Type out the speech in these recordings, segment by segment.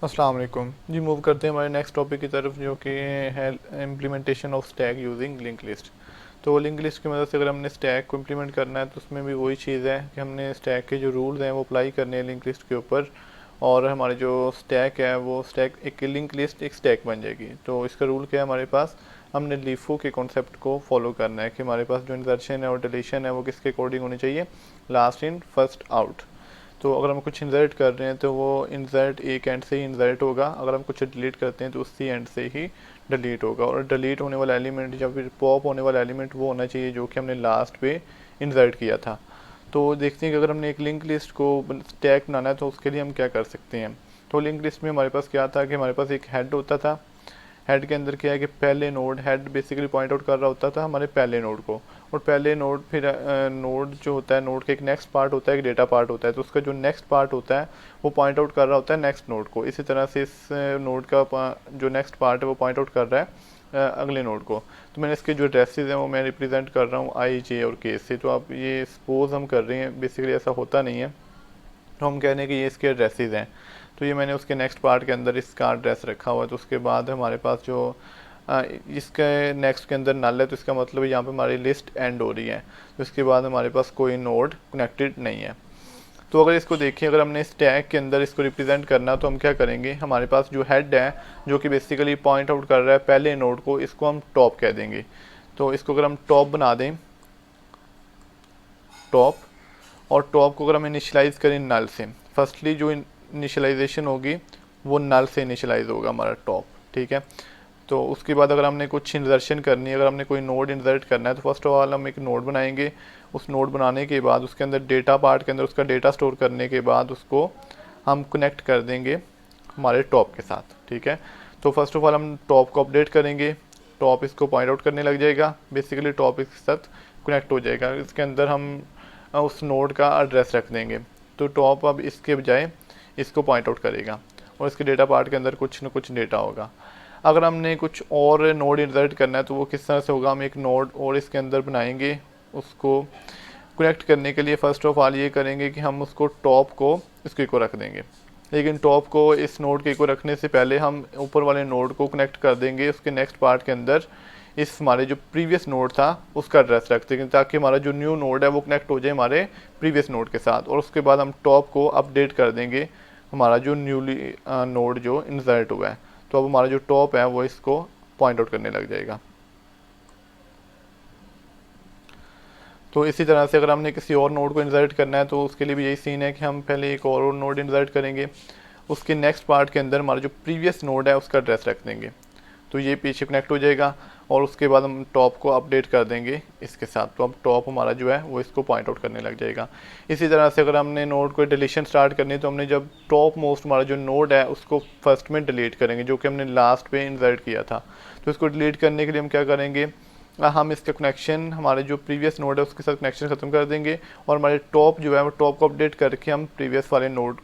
अस्सलाम वालेकुम जी। मूव करते हैं हमारे नेक्स्ट टॉपिक की तरफ, जो कि है implementation of stack using link list. तो लिंक लिस्ट की मदद से अगर हमने स्टैक को इम्प्लीमेंट करना है तो उसमें भी वही चीज़ है कि हमने स्टैक के जो रूल्स हैं वो अप्लाई करने हैं लिंक लिस्ट के ऊपर। और हमारे जो स्टैक है वो स्टैक एक लिंक लिस्ट एक स्टैक बन जाएगी। तो इसका रूल क्या है हमारे पास, हमने लीफो के कॉन्सेप्ट को फॉलो करना है कि हमारे पास जो इंसर्शन है और डिलीशन है वो किसके अकॉर्डिंग होनी चाहिए, लास्ट इन फर्स्ट आउट। तो अगर हम कुछ इंसर्ट कर रहे हैं तो वो इंसर्ट एक एंड से ही इंसर्ट होगा, अगर हम कुछ डिलीट करते हैं तो उसी एंड से ही डिलीट होगा। और डिलीट होने वाला एलिमेंट या फिर पॉप होने वाला एलिमेंट वो होना चाहिए जो कि हमने लास्ट पे इंसर्ट किया था। तो देखते हैं कि अगर हमने एक लिंक लिस्ट को स्टैक बनाना है तो उसके लिए हम क्या कर सकते हैं। तो लिंक लिस्ट में हमारे पास क्या था कि हमारे पास एक हेड होता था। हेड के अंदर क्या है कि पहले node, head basically point out कर रहा होता था हमारे पहले नोड को। और पहले नोड फिर नोड जो होता है, नोड का एक नेक्स्ट पार्ट होता है, एक डेटा पार्ट होता है, तो उसका जो नेक्स्ट पार्ट होता है वो पॉइंट आउट कर रहा होता है नेक्स्ट नोड को। इसी तरह से इस नोड का जो नेक्स्ट पार्ट है वो पॉइंट आउट कर रहा है अगले नोड को। तो मैंने इसके जो एड्रेसेस हैं वो मैं रिप्रेजेंट कर रहा हूँ आई, जे और के से। तो आप ये सपोज हम कर रहे हैं, बेसिकली ऐसा होता नहीं है। तो हम कह रहे हैं कि ये इसके एड्रेसेस हैं। तो ये मैंने उसके नेक्स्ट पार्ट के अंदर इसका एड्रेस रखा हुआ है। तो उसके बाद हमारे पास जो इसके नेक्स्ट के अंदर नल है, तो इसका मतलब यहाँ पे हमारी लिस्ट एंड हो रही है। तो इसके बाद हमारे पास कोई नोड कनेक्टेड नहीं है। तो अगर इसको देखें, अगर हमने स्टैक के अंदर इसको रिप्रेजेंट करना तो हम क्या करेंगे, हमारे पास जो हेड है जो कि बेसिकली पॉइंट आउट कर रहा है पहले नोड को, इसको हम टॉप कह देंगे। तो इसको अगर हम टॉप बना दें, टॉप, और टॉप को अगर हम इनिशियलाइज़ करें नल से, फर्स्टली जो इनिशियलाइजेशन होगी वो नल से इनिशियलाइज होगा हमारा टॉप। ठीक है। तो उसके बाद अगर हमने कुछ इंसर्शन करनी है, अगर हमने कोई नोड इंसर्ट करना है तो फर्स्ट ऑफ ऑल हम एक नोड बनाएंगे। उस नोड बनाने के बाद उसके अंदर डेटा पार्ट के अंदर उसका डेटा स्टोर करने के बाद उसको हम कनेक्ट कर देंगे हमारे टॉप के साथ। ठीक है। तो फर्स्ट ऑफ ऑल हम टॉप को अपडेट करेंगे, टॉप इसको पॉइंट आउट करने लग जाएगा, बेसिकली टॉप इसके साथ कनेक्ट हो जाएगा। इसके अंदर हम उस नोड का एड्रेस रख देंगे। तो टॉप अब इसके बजाय इसको पॉइंट आउट करेगा और इसके डेटा पार्ट के अंदर कुछ न कुछ डेटा होगा। अगर हमने कुछ और नोड इंसर्ट करना है तो वो किस तरह से होगा, हम एक नोड और इसके अंदर बनाएंगे। उसको कनेक्ट करने के लिए फ़र्स्ट ऑफ ऑल ये करेंगे कि हम उसको टॉप को इसके को रख देंगे। लेकिन टॉप को इस नोड के को रखने से पहले हम ऊपर वाले नोड को कनेक्ट कर देंगे उसके नेक्स्ट पार्ट के अंदर इस हमारे जो प्रीवियस नोड था उसका एड्रेस रख देंगे, ताकि हमारा जो न्यू नोड है वो कनेक्ट हो जाए हमारे प्रीवियस नोड के साथ। और उसके बाद हम टॉप को अपडेट कर देंगे हमारा जो न्यूली नोड जो इंसर्ट हुआ है। तो अब हमारा जो टॉप है वो इसको पॉइंट आउट करने लग जाएगा। तो इसी तरह से अगर हमने किसी और नोड को इंसर्ट करना है तो उसके लिए भी यही सीन है कि हम पहले एक और नोड इंसर्ट करेंगे, उसके नेक्स्ट पार्ट के अंदर हमारा जो प्रीवियस नोड है उसका एड्रेस रख देंगे। तो ये पीछे कनेक्ट हो जाएगा और उसके बाद हम टॉप को अपडेट कर देंगे इसके साथ। तो अब टॉप हमारा जो है वो इसको पॉइंट आउट करने लग जाएगा। इसी तरह से अगर हमने नोड को डिलीशन स्टार्ट करनी है तो हमने जब टॉप मोस्ट हमारा जो नोड है उसको फर्स्ट में डिलीट करेंगे जो कि हमने लास्ट पे इंसर्ट किया था। तो इसको डिलीट करने के लिए हम क्या करेंगे, हम इसका कनेक्शन हमारे जो प्रीवियस नोड है उसके साथ कनेक्शन ख़त्म कर देंगे और हमारे टॉप जो है वो टॉप को अपडेट करके हम प्रीवियस वाले नोड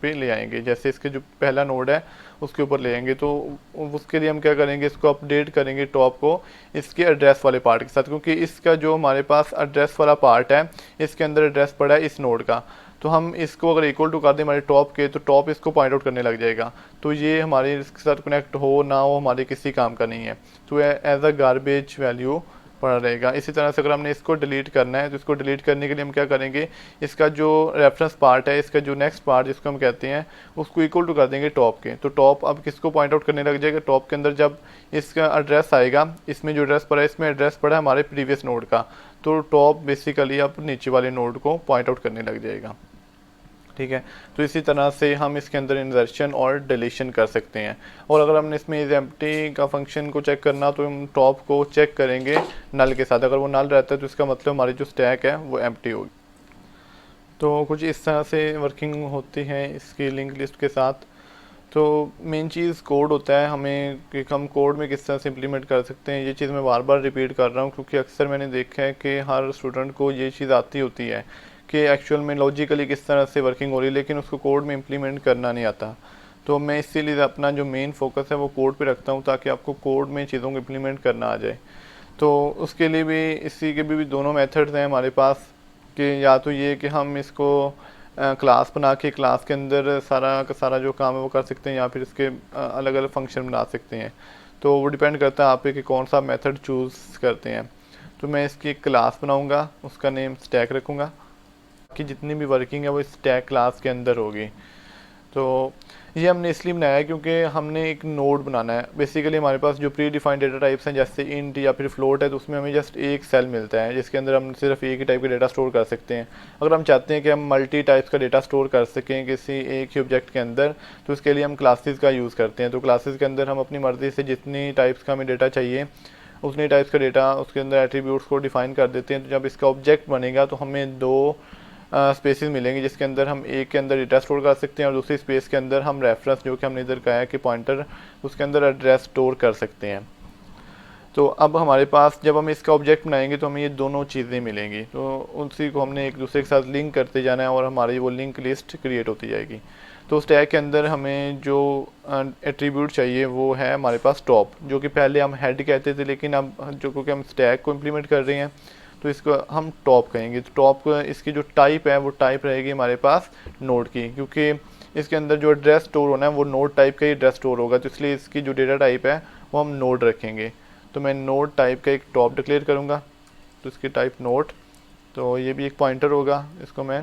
पे ले आएंगे। जैसे इसके जो पहला नोड है उसके ऊपर ले आएंगे। तो उसके लिए हम क्या करेंगे, इसको अपडेट करेंगे टॉप को इसके एड्रेस वाले पार्ट के साथ, क्योंकि इसका जो हमारे पास एड्रेस वाला पार्ट है इसके अंदर एड्रेस पड़ा है इस नोड का। तो हम इसको अगर इक्वल टू कर दें हमारे टॉप के तो टॉप इसको पॉइंट आउट करने लग जाएगा। तो ये हमारे इसके साथ कनेक्ट हो ना हो हमारे किसी काम का नहीं है, तो एज अ गार्बेज वैल्यू पड़ा रहेगा। इसी तरह से अगर हमने इसको डिलीट करना है तो इसको डिलीट करने के लिए हम क्या करेंगे, इसका जो रेफरेंस पार्ट है, इसका जो नेक्स्ट पार्ट जिसको हम कहते हैं उसको इक्वल टू कर देंगे टॉप के। तो टॉप अब किसको पॉइंट आउट करने लग जाएगा, टॉप के अंदर जब इसका एड्रेस आएगा, इसमें जो एड्रेस पड़ा है इसमें एड्रेस पड़ा है हमारे प्रीवियस नोड का, तो टॉप बेसिकली अब नीचे वाले नोड को पॉइंट आउट करने लग जाएगा। ठीक है। तो इसी तरह से हम इसके अंदर इंसर्शन और डिलीशन कर सकते हैं। और अगर हमने इसमें इस एम्प्टी का फंक्शन को चेक करना तो हम टॉप को चेक करेंगे नल के साथ। अगर वो नल रहता है तो इसका मतलब हमारी जो स्टैक है वो एम्प्टी होगी। तो कुछ इस तरह से वर्किंग होती है इसकी लिंक लिस्ट के साथ। तो मेन चीज़ कोड होता है, हमें कि हम कोड में किस तरह से इम्प्लीमेंट कर सकते हैं। ये चीज़ मैं बार बार रिपीट कर रहा हूँ क्योंकि अक्सर मैंने देखा है कि हर स्टूडेंट को ये चीज़ आती होती है कि एक्चुअल में लॉजिकली किस तरह से वर्किंग हो रही है, लेकिन उसको कोड में इम्प्लीमेंट करना नहीं आता। तो मैं इसीलिए अपना जो मेन फोकस है वो कोड पे रखता हूँ ताकि आपको कोड में चीज़ों को इम्प्लीमेंट करना आ जाए। तो उसके लिए भी इसी के भी दोनों मेथड्स हैं हमारे पास कि या तो ये कि हम इसको क्लास बना के क्लास के अंदर सारा का सारा जो काम है वो कर सकते हैं, या फिर इसके अलग अलग फंक्शन बना सकते हैं। तो वो डिपेंड करता है आप पे कि कौन सा मेथड चूज़ करते हैं। तो मैं इसकी एक क्लास बनाऊंगा, उसका नेम स्टैक रखूंगा कि जितनी भी वर्किंग है वो स्टैक क्लास के अंदर होगी। तो ये हमने इसलिए बनाया है क्योंकि हमने एक नोड बनाना है। बेसिकली हमारे पास जो प्री डिफाइंड डेटा टाइप्स हैं जैसे इंट या फिर फ्लोट है, तो उसमें हमें जस्ट एक सेल मिलता है जिसके अंदर हम सिर्फ एक ही टाइप का डेटा स्टोर कर सकते हैं। अगर हम चाहते हैं कि हम मल्टी टाइप्स का डेटा स्टोर कर सकें किसी एक ही ऑब्जेक्ट के अंदर, तो उसके लिए हम क्लासेस का यूज़ करते हैं। तो क्लासेस के अंदर हम अपनी मर्ज़ी से जितनी टाइप्स का हमें डेटा चाहिए उतनी टाइप्स का डेटा उसके अंदर एट्रीब्यूट्स को डिफाइन कर देते हैं। तो जब इसका ऑब्जेक्ट बनेगा तो हमें दो स्पेसेस मिलेंगे जिसके अंदर हम एक के अंदर डेटा स्टोर कर सकते हैं और दूसरी स्पेस के अंदर हम रेफरेंस, जो कि हमने इधर कहा है कि पॉइंटर, उसके अंदर एड्रेस स्टोर कर सकते हैं। तो अब हमारे पास जब हम इसका ऑब्जेक्ट बनाएंगे तो हमें ये दोनों चीज़ें मिलेंगी। तो उसी को हमने एक दूसरे के साथ लिंक करते जाना है और हमारी वो लिंक लिस्ट क्रिएट होती जाएगी। तो स्टैक के अंदर हमें जो एट्रीब्यूट चाहिए वो है हमारे पास टॉप, जो कि पहले हम हेड कहते थे, लेकिन अब जो क्योंकि हम स्टैक को इम्प्लीमेंट कर रहे हैं तो इसको हम टॉप कहेंगे। तो टॉप इसकी जो टाइप है वो टाइप रहेगी हमारे पास नोड की, क्योंकि इसके अंदर जो एड्रेस स्टोर होना है वो नोड टाइप का ही एड्रेस स्टोर होगा। तो इसलिए इसकी जो डेटा टाइप है वो हम नोड रखेंगे। तो मैं नोड टाइप का एक टॉप डिक्लेयर करूँगा, तो इसकी टाइप नोड, तो ये भी एक पॉइंटर होगा, इसको मैं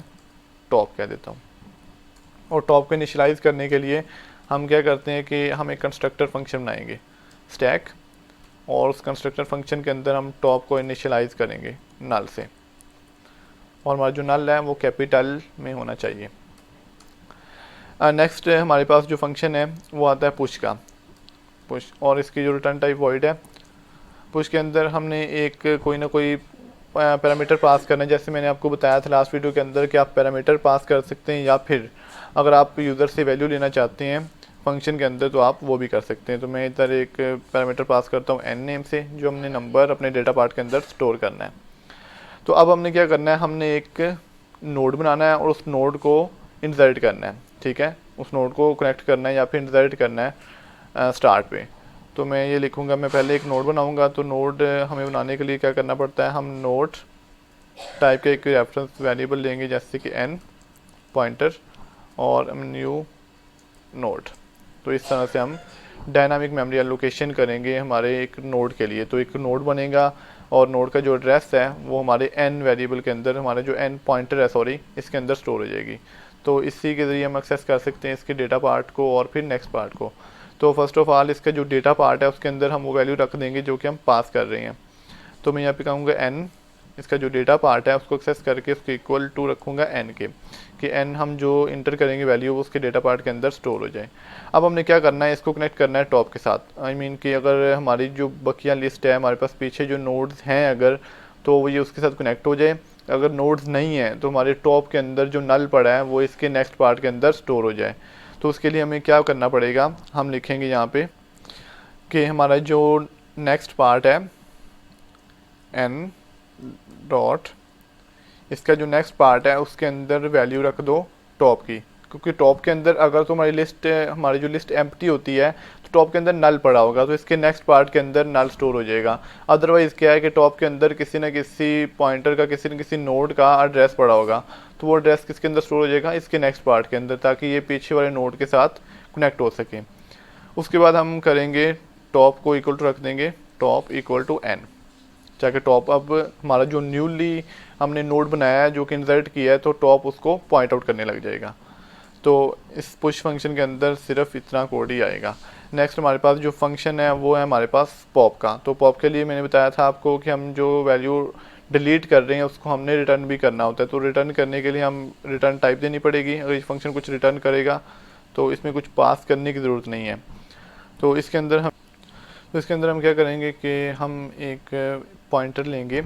टॉप कह देता हूँ। और टॉप को इनिशियलाइज़ करने के लिए हम क्या करते हैं कि हम एक कंस्ट्रक्टर फंक्शन बनाएंगे स्टैक, और उस कंस्ट्रक्टर फंक्शन के अंदर हम टॉप को इनिशियलाइज़ करेंगे नल से, और हमारा जो नल है वो कैपिटल में होना चाहिए। नेक्स्ट हमारे पास जो फंक्शन है वो आता है पुश का, पुश, और इसकी जो रिटर्न टाइप वॉइड है। पुश के अंदर हमने एक कोई ना कोई पैरामीटर पास करना है। जैसे मैंने आपको बताया था लास्ट वीडियो के अंदर कि आप पैरामीटर पास कर सकते हैं, या फिर अगर आप यूज़र से वैल्यू लेना चाहते हैं फंक्शन के अंदर तो आप वो भी कर सकते हैं। तो मैं इधर एक पैरामीटर पास करता हूँ एन नेम से, जो हमने नंबर अपने डेटा पार्ट के अंदर स्टोर करना है। तो अब हमने क्या करना है, हमने एक नोड बनाना है और उस नोड को इंसर्ट करना है। ठीक है, उस नोड को कनेक्ट करना है या फिर इंसर्ट करना है स्टार्ट पे। तो मैं ये लिखूँगा, मैं पहले एक नोड बनाऊँगा। तो नोड हमें बनाने के लिए क्या करना पड़ता है, हम नोड टाइप का एक रेफरेंस वेरिएबल लेंगे जैसे कि एन पॉइंटर और न्यू नोड। तो इस तरह से हम डायनामिक मेमोरी एलोकेशन करेंगे हमारे एक नोड के लिए। तो एक नोड बनेगा और नोड का जो एड्रेस है वो हमारे एन वेरिएबल के अंदर, हमारे जो एन पॉइंटर है सॉरी, इसके अंदर स्टोर हो जाएगी। तो इसी के ज़रिए हम एक्सेस कर सकते हैं इसके डेटा पार्ट को और फिर नेक्स्ट पार्ट को। तो फर्स्ट ऑफ ऑल इसका जो डेटा पार्ट है उसके अंदर हम वो वैल्यू रख देंगे जो कि हम पास कर रहे हैं। तो मैं यहाँ पे कहूँगा एन, इसका जो डेटा पार्ट है उसको एक्सेस करके उसके इक्वल टू रखूँगा एन के, कि एन हम जो इंटर करेंगे वैल्यू वो उसके डेटा पार्ट के अंदर स्टोर हो जाए। अब हमने क्या करना है, इसको कनेक्ट करना है टॉप के साथ। आई मीन कि अगर हमारी जो बकिया लिस्ट है हमारे पास पीछे जो नोड्स हैं अगर, तो ये उसके साथ कनेक्ट हो जाए। अगर नोड्स नहीं हैं तो हमारे टॉप के अंदर जो नल पड़ा है वो इसके नेक्स्ट पार्ट के अंदर स्टोर हो जाए। तो उसके लिए हमें क्या करना पड़ेगा, हम लिखेंगे यहाँ पे कि हमारा जो नेक्स्ट पार्ट है एन डॉट, इसका जो नेक्स्ट पार्ट है उसके अंदर वैल्यू रख दो टॉप की, क्योंकि टॉप के अंदर अगर तो हमारी जो लिस्ट एम्प्टी होती है तो टॉप के अंदर नल पड़ा होगा, तो इसके नेक्स्ट पार्ट के अंदर नल स्टोर हो जाएगा। अदरवाइज़ क्या है कि टॉप के अंदर किसी न किसी पॉइंटर का, किसी न किसी नोड का एड्रेस पड़ा होगा, तो वो एड्रेस किसके अंदर स्टोर हो जाएगा, इसके नेक्स्ट पार्ट के अंदर, ताकि ये पीछे वाले नोड के साथ कनेक्ट हो सके। उसके बाद हम करेंगे टॉप को इक्वल टू रख देंगे टॉप इक्वल टू एन, जाके टॉप, अब हमारा जो न्यूली हमने नोड बनाया है जो कि इंसर्ट किया है तो टॉप उसको पॉइंट आउट करने लग जाएगा। तो इस पुश फंक्शन के अंदर सिर्फ इतना कोड ही आएगा। नेक्स्ट हमारे पास जो फंक्शन है वो है हमारे पास पॉप का। तो पॉप के लिए मैंने बताया था आपको कि हम जो वैल्यू डिलीट कर रहे हैं उसको हमने रिटर्न भी करना होता है। तो रिटर्न करने के लिए हम रिटर्न टाइप देनी पड़ेगी। अगर ये फंक्शन कुछ रिटर्न करेगा तो इसमें कुछ पास करने की ज़रूरत नहीं है। तो इसके अंदर हम क्या करेंगे कि हम एक पॉइंटर लेंगे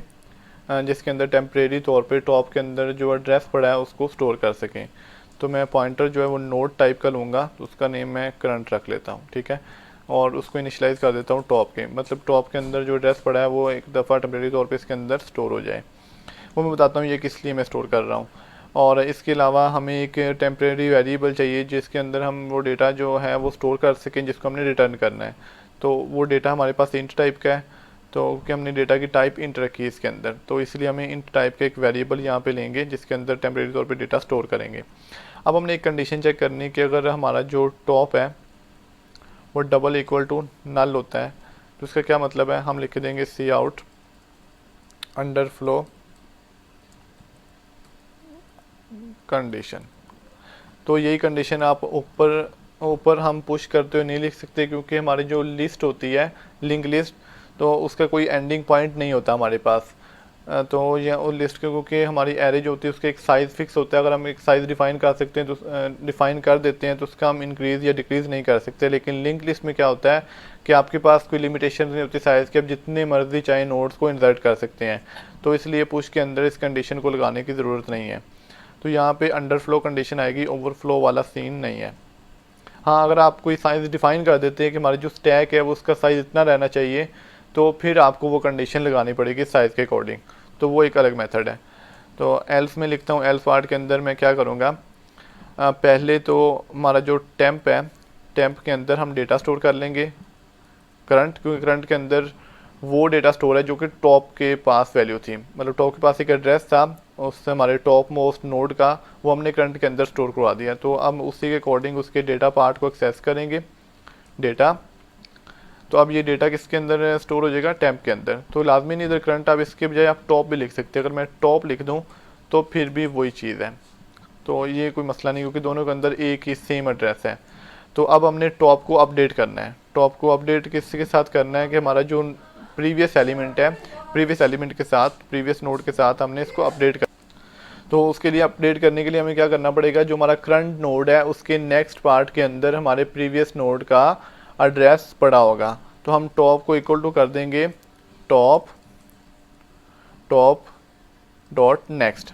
जिसके अंदर टेम्परेरी तौर पे टॉप के अंदर जो एड्रेस पड़ा है उसको स्टोर कर सकें। तो मैं पॉइंटर जो है वो नोड टाइप का लूँगा, तो उसका नेम मैं करंट रख लेता हूँ, ठीक है, और उसको इनिशियलाइज़ कर देता हूँ टॉप के, मतलब टॉप के अंदर जो एड्रेस पड़ा है वो एक दफ़ा टेम्परेरी तौर पे इसके अंदर स्टोर हो जाए। वो मैं बताता हूँ ये किस लिए मैं स्टोर कर रहा हूँ। और इसके अलावा हमें एक टेम्परेरी वेरिएबल चाहिए जिसके अंदर हम वो डेटा जो है वो स्टोर कर सकें जिसको हमने रिटर्न करना है। तो वो डेटा हमारे पास इंट टाइप का है। तो कि हमने डेटा की टाइप इंट रखी है इसके अंदर, तो इसलिए हमें इंट टाइप का एक वेरिएबल यहाँ पे लेंगे जिसके अंदर टेम्परेरी तौर पे डेटा स्टोर करेंगे। अब हमने एक कंडीशन चेक करनी है कि अगर हमारा जो टॉप है वो डबल इक्वल टू नल होता है, तो इसका क्या मतलब है, हम लिख देंगे सी आउट अंडरफ्लो कंडीशन। तो यही कंडीशन आप ऊपर हम पुश करते हुए नहीं लिख सकते, क्योंकि हमारी जो लिस्ट होती है लिंक लिस्ट, तो उसका कोई एंडिंग पॉइंट नहीं होता हमारे पास। तो ये उस लिस्ट के, क्योंकि हमारी एरे जो होती है उसका एक साइज़ फिक्स होता है, अगर हम एक साइज़ डिफाइन कर सकते हैं तो डिफाइन कर देते हैं तो उसका हम इंक्रीज़ या डिक्रीज़ नहीं कर सकते। लेकिन लिंक लिस्ट में क्या होता है कि आपके पास कोई लिमिटेशन नहीं होती साइज़ की, आप जितने मर्जी चाहे नोड्स को इंसर्ट कर सकते हैं। तो इसलिए पुश के अंदर इस कंडीशन को लगाने की ज़रूरत नहीं है। तो यहाँ पे अंडरफ्लो कंडीशन आएगी, ओवरफ्लो वाला सीन नहीं है। हाँ, अगर आप कोई साइज़ डिफाइन कर देते हैं कि हमारी जो स्टैक है वो उसका साइज़ इतना रहना चाहिए, तो फिर आपको वो कंडीशन लगानी पड़ेगी साइज़ के अकॉर्डिंग, तो वो एक अलग मेथड है। तो एल्स में लिखता हूँ, एल्स पार्ट के अंदर मैं क्या करूँगा, पहले तो हमारा जो टेम्प है, टेम्प के अंदर हम डेटा स्टोर कर लेंगे करंट, क्योंकि करंट के अंदर वो डेटा स्टोर है जो कि टॉप के पास वैल्यू थी, मतलब टॉप के पास एक एड्रेस था, उससे हमारे टॉप मोस्ट नोड का वो हमने करंट के अंदर स्टोर करवा दिया। तो अब उसी के अकॉर्डिंग उसके डेटा पार्ट को एक्सेस करेंगे डेटा। तो अब ये डेटा किसके अंदर स्टोर हो जाएगा, टेम्प के अंदर। तो लाजमी नहीं इधर करंट, आप इसके बजाय आप टॉप भी लिख सकते हैं। अगर मैं टॉप लिख दूँ तो फिर भी वही चीज़ है, तो ये कोई मसला नहीं, क्योंकि दोनों के अंदर एक ही सेम एड्रेस है। तो अब हमने टॉप को अपडेट करना है। टॉप को अपडेट किसके साथ करना है कि हमारा जो प्रीवियस एलिमेंट है, प्रीवियस एलिमेंट के साथ, प्रीवियस नोड के साथ हमने इसको अपडेट कर। तो उसके लिए अपडेट करने के लिए हमें क्या करना पड़ेगा, जो हमारा करंट नोड है उसके नेक्स्ट पार्ट के अंदर हमारे प्रीवियस नोड का एड्रेस पड़ा होगा। तो हम टॉप को इक्वल टू कर देंगे टॉप डॉट नेक्स्ट।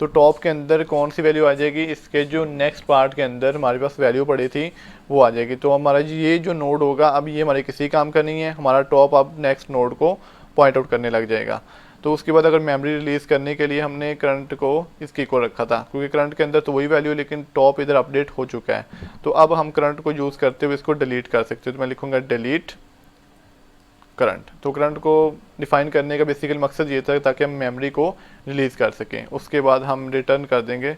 तो टॉप के अंदर कौन सी वैल्यू आ जाएगी, इसके जो नेक्स्ट पार्ट के अंदर हमारे पास वैल्यू पड़ी थी वो आ जाएगी। तो हमारा ये जो नोड होगा अब ये हमारे किसी काम का नहीं है, हमारा टॉप अब नेक्स्ट नोड को पॉइंट आउट करने लग जाएगा। तो उसके बाद अगर मेमोरी रिलीज़ करने के लिए हमने करंट को इसके इक्वल रखा था, क्योंकि करंट के अंदर तो वही वैल्यू, लेकिन टॉप इधर अपडेट हो चुका है। तो अब हम करंट को यूज़ करते हुए इसको डिलीट कर सकते हैं। तो मैं लिखूँगा डिलीट करंट। तो करंट को डिफाइन करने का बेसिकल मकसद ये था ताकि हम मेमोरी को रिलीज़ कर सकें। उसके बाद हम रिटर्न कर देंगे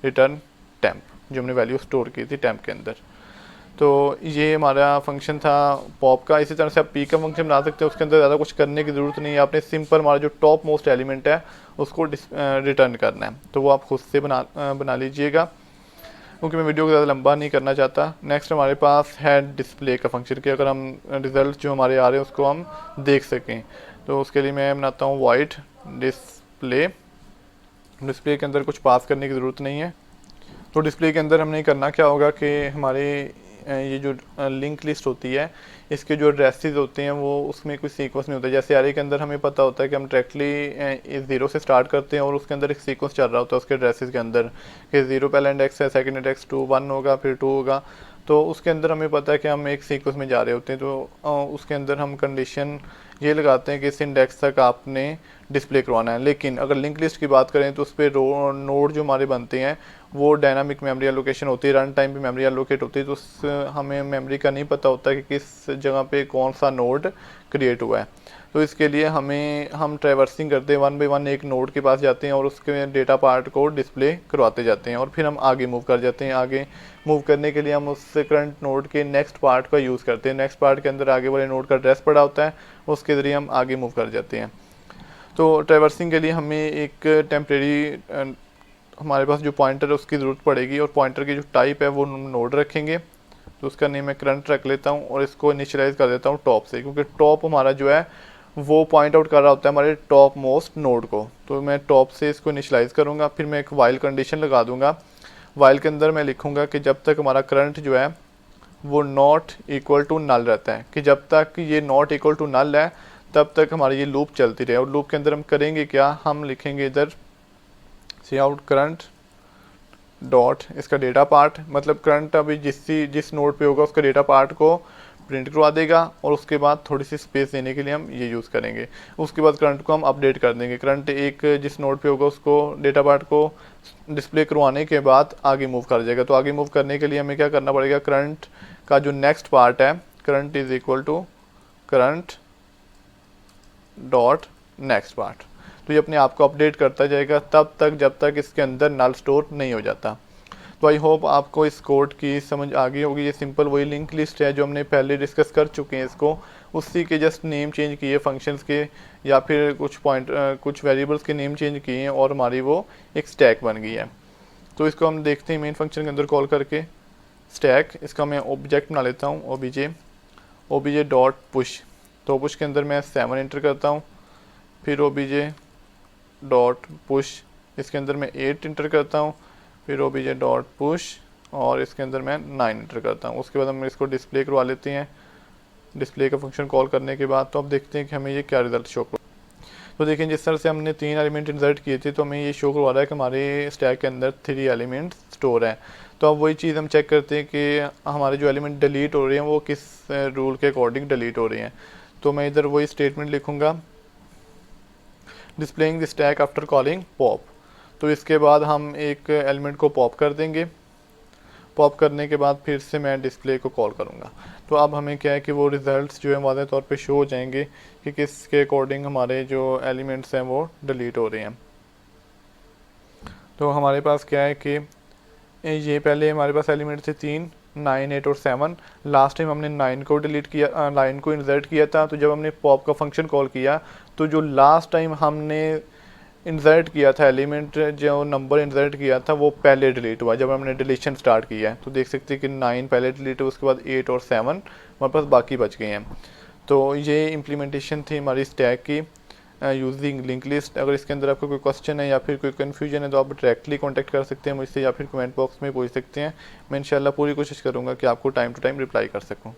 रिटर्न टेम्प, जो हमने वैल्यू स्टोर की थी टेम्प के अंदर। तो ये हमारा फंक्शन था पॉप का। इसी तरह से आप पी का फंक्शन बना सकते हैं, उसके अंदर ज़्यादा कुछ करने की ज़रूरत नहीं है, आपने सिंपल हमारा जो टॉप मोस्ट एलिमेंट है उसको रिटर्न करना है। तो वो आप खुद से बना लीजिएगा, क्योंकि मैं वीडियो को ज़्यादा लंबा नहीं करना चाहता। नेक्स्ट हमारे पास है डिस्प्ले का फंक्शन, कि अगर हम रिज़ल्ट जो हमारे आ रहे हैं उसको हम देख सकें। तो उसके लिए मैं बनाता हूँ वाइड डिस्प्ले। डिस्प्ले के अंदर कुछ पास करने की ज़रूरत नहीं है। तो डिस्प्ले के अंदर हमने करना क्या होगा कि हमारे ये जो लिंक लिस्ट होती है इसके जो एड्रेसेस होते हैं वो उसमें कोई सीक्वेंस नहीं होता। जैसे एरे के अंदर हमें पता होता है कि हम डायरेक्टली 0 से स्टार्ट करते हैं और उसके अंदर एक सीक्वेंस चल रहा होता है उसके एड्रेसेस के अंदर, कि 0 पहला इंडेक्स है, सेकंड इंडेक्स 2 1 होगा, फिर 2 होगा। तो उसके अंदर हमें पता है कि हम एक सीक्वेंस में जा रहे होते हैं। तो उसके अंदर हम कंडीशन ये लगाते हैं कि इस इंडेक्स तक आपने डिस्प्ले करवाना है। लेकिन अगर लिंक लिस्ट की बात करें तो उस पर नोड जो हमारे बनते हैं वो डायनामिक मेमोरी एलोकेशन होती है, रन टाइम पे मेमोरी एलोकेट होती है। तो हमें मेमोरी का नहीं पता होता कि किस जगह पे कौन सा नोड क्रिएट हुआ है। तो इसके लिए हम ट्रैवर्सिंग करते हैं, 1 बाय 1 एक नोड के पास जाते हैं और उसके डेटा पार्ट को डिस्प्ले करवाते जाते हैं और फिर हम आगे मूव कर जाते हैं। आगे मूव करने के लिए हम उस करंट नोड के नेक्स्ट पार्ट का यूज़ करते हैं। नेक्स्ट पार्ट के अंदर आगे वाले नोड का एड्रेस पड़ा होता है, उसके ज़रिए हम आगे मूव कर जाते हैं। तो ट्रैवर्सिंग के लिए हमें एक टेम्परेरी हमारे पास जो पॉइंटर है उसकी ज़रूरत पड़ेगी, और पॉइंटर की जो टाइप है वो नोड रखेंगे। तो उसका नेम मैं करंट रख लेता हूँ और इसको इनिशियलाइज़ कर देता हूँ टॉप से, क्योंकि टॉप हमारा जो है वो पॉइंट आउट कर रहा होता है हमारे टॉप मोस्ट नोड को। तो मैं टॉप से इसको इनिशियलाइज़ करूँगा, फिर मैं एक वाइल कंडीशन लगा दूँगा। वाइल के अंदर मैं लिखूँगा कि जब तक हमारा करंट जो है वो नॉट इक्वल टू नल रहता है, कि जब तक ये नॉट इक्वल टू नल है तब तक हमारी ये लूप चलती रहे। और लूप के अंदर हम करेंगे क्या, हम लिखेंगे इधर सी आउट करंट डॉट इसका डेटा पार्ट, मतलब करंट अभी जिस नोड पे होगा उसका डेटा पार्ट को प्रिंट करवा देगा, और उसके बाद थोड़ी सी स्पेस देने के लिए हम ये यूज़ करेंगे। उसके बाद करंट को हम अपडेट कर देंगे। करंट एक जिस नोड पे होगा उसको डेटा पार्ट को डिस्प्ले करवाने के बाद आगे मूव कर जाएगा। तो आगे मूव करने के लिए हमें क्या करना पड़ेगा, करंट का जो नेक्स्ट पार्ट है, current is equal to current dot next part. तो ये अपने आप को अपडेट करता जाएगा तब तक जब तक इसके अंदर नल स्टोर नहीं हो जाता। तो आई होप आपको इस कोड की समझ आ गई होगी। ये सिंपल वही लिंक लिस्ट है जो हमने पहले डिस्कस कर चुके हैं, इसको उसी के जस्ट नेम चेंज किए फंक्शंस के, या फिर कुछ वेरिएबल्स के नेम चेंज किए हैं और हमारी वो एक स्टैक बन गई है। तो इसको हम देखते हैं मेन फंक्शन के अंदर कॉल करके स्टैक। इसका मैं ऑब्जेक्ट बना लेता हूँ ओबीजे डॉट पुश। तो पुश के अंदर मैं 7 इंटर करता हूँ, फिर ओबीजे डॉट पुश, इसके अंदर मैं 8 इंटर करता हूँ, फिर ओबीजे डॉट पुश और इसके अंदर मैं 9 इंटर करता हूँ। उसके बाद हम इसको डिस्प्ले करवा लेते हैं। डिस्प्ले का फंक्शन कॉल करने के बाद तो अब देखते हैं कि हमें ये क्या रिजल्ट शो कर। तो देखें जिस तरह से हमने 3 एलिमेंट इंसर्ट किए थे तो हमें ये शो करवा रहा है कि हमारे स्टैक के अंदर 3 एलिमेंट स्टोर हैं। तो अब वही चीज़ हम चेक करते हैं कि हमारे जो एलिमेंट डिलीट हो रहे हैं वो किस रूल के अकॉर्डिंग डिलीट हो रहे हैं। तो मैं इधर वही स्टेटमेंट लिखूँगा, displaying the stack after calling pop. तो इसके बाद हम एक एलिमेंट को पॉप कर देंगे। पॉप करने के बाद फिर से मैं डिस्प्ले को कॉल करूँगा। तो अब हमें क्या है कि वो रिज़ल्ट्स जो है वाज़ेह तौर पे शो हो जाएंगे कि किसके अकॉर्डिंग हमारे जो एलिमेंट्स हैं वो डिलीट हो रहे हैं। तो हमारे पास क्या है कि ये पहले हमारे पास एलिमेंट थे 3, 9, 8 और 7। लास्ट टाइम हमने 9 को डिलीट किया, 9 को इंसर्ट किया था। तो जब हमने पॉप का फंक्शन कॉल किया तो जो लास्ट टाइम हमने इंसर्ट किया था एलिमेंट, जो नंबर इंसर्ट किया था वो पहले डिलीट हुआ जब हमने डिलीशन स्टार्ट किया है। तो देख सकते हैं कि 9 पहले डिलीट हुआ, उसके बाद 8 और 7 हमारे पास बाकी बच गए हैं। तो ये इम्प्लीमेंटेशन थी हमारी स्टैक की यूजिंग लिंक लिस्ट। अगर इसके अंदर आपको कोई क्वेश्चन है या फिर कोई कन्फ्यूजन है तो आप डायरेक्टली कांटेक्ट कर सकते हैं मुझसे या फिर कमेंट बॉक्स में पूछ सकते हैं। मैं इंशाल्लाह पूरी कोशिश करूँगा कि आपको टाइम टू टाइम रिप्लाई कर सकूँ।